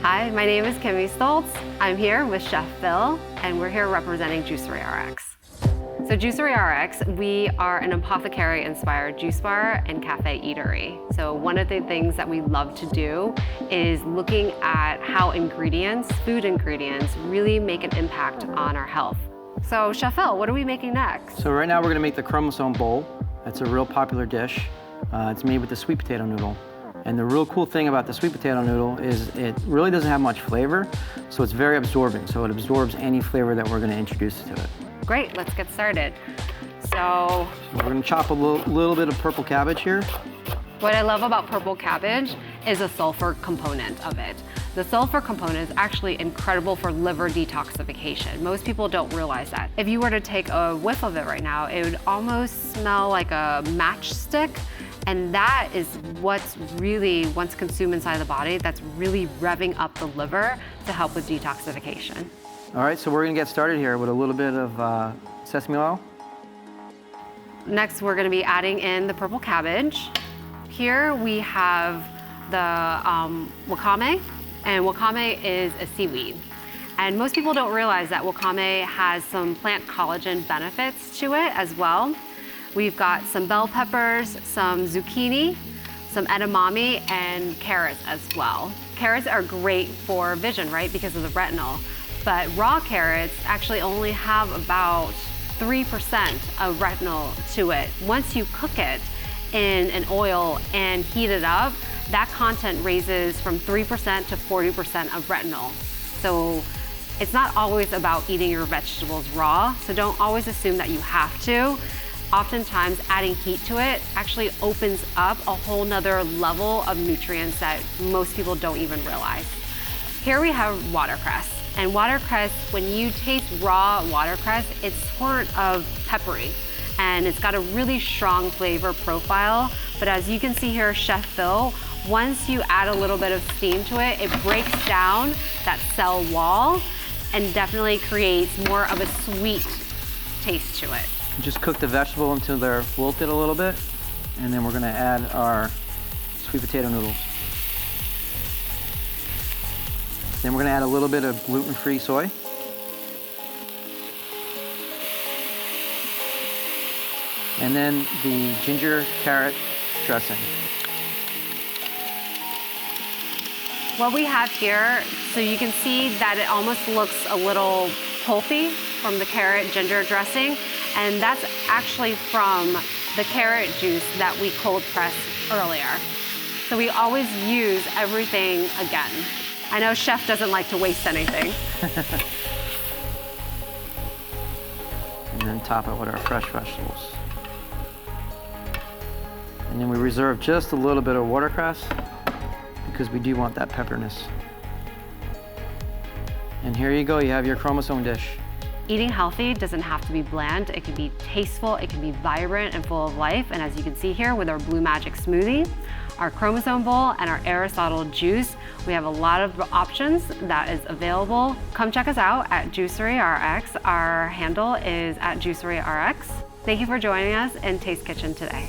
Hi, my name is Kimmy Stoltz. I'm here with Chef Phil, and we're here representing Juicery Rx. So Juicery Rx, we are an apothecary-inspired juice bar and cafe eatery. So one of the things that we love to do is looking at how ingredients, food ingredients, really make an impact on our health. So Chef Phil, what are we making next? So right now we're gonna make the Chromosome Bowl. That's a real popular dish. It's made with the sweet potato noodle. And the real cool thing about the sweet potato noodle is it really doesn't have much flavor, so it's very absorbing. So it absorbs any flavor that we're gonna introduce to it. Great, let's get started. So we're gonna chop a little bit of purple cabbage here. What I love about purple cabbage is the sulfur component of it. The sulfur component is actually incredible for liver detoxification. Most people don't realize that. If you were to take a whiff of it right now, it would almost smell like a matchstick. And that is what's really, once consumed inside the body, that's really revving up the liver to help with detoxification. All right, so we're gonna get started here with a little bit of sesame oil. Next, we're gonna be adding in the purple cabbage. Here we have the wakame, and wakame is a seaweed. And most people don't realize that wakame has some plant collagen benefits to it as well. We've got some bell peppers, some zucchini, some edamame, and carrots as well. Carrots are great for vision, right, because of the retinol. But raw carrots actually only have about 3% of retinol to it. Once you cook it in an oil and heat it up, that content raises from 3% to 40% of retinol. So it's not always about eating your vegetables raw, so don't always assume that you have to. Oftentimes, adding heat to it actually opens up a whole nother level of nutrients that most people don't even realize. Here we have watercress. And watercress, when you taste raw watercress, it's sort of peppery. And it's got a really strong flavor profile. But as you can see here, Chef Phil, once you add a little bit of steam to it, it breaks down that cell wall and definitely creates more of a sweet taste to it. Just cook the vegetable until they're wilted a little bit, and then we're gonna add our sweet potato noodles. Then we're gonna add a little bit of gluten-free soy. And then the ginger carrot dressing. What we have here, so you can see that it almost looks a little pulpy from the carrot ginger dressing, and that's actually from the carrot juice that we cold pressed earlier. So we always use everything again. I know Chef doesn't like to waste anything. And then top it with our fresh vegetables. And then we reserve just a little bit of watercress because we do want that pepperness. And here you go, you have your chromosome dish. Eating healthy doesn't have to be bland. It can be tasteful, it can be vibrant and full of life. And as you can see here with our Blue Magic smoothie, our Chromosome Bowl, and our Aristotle juice, we have a lot of options that is available. Come check us out at Juicery Rx. Our handle is at Juicery Rx. Thank you for joining us in Taste Kitchen today.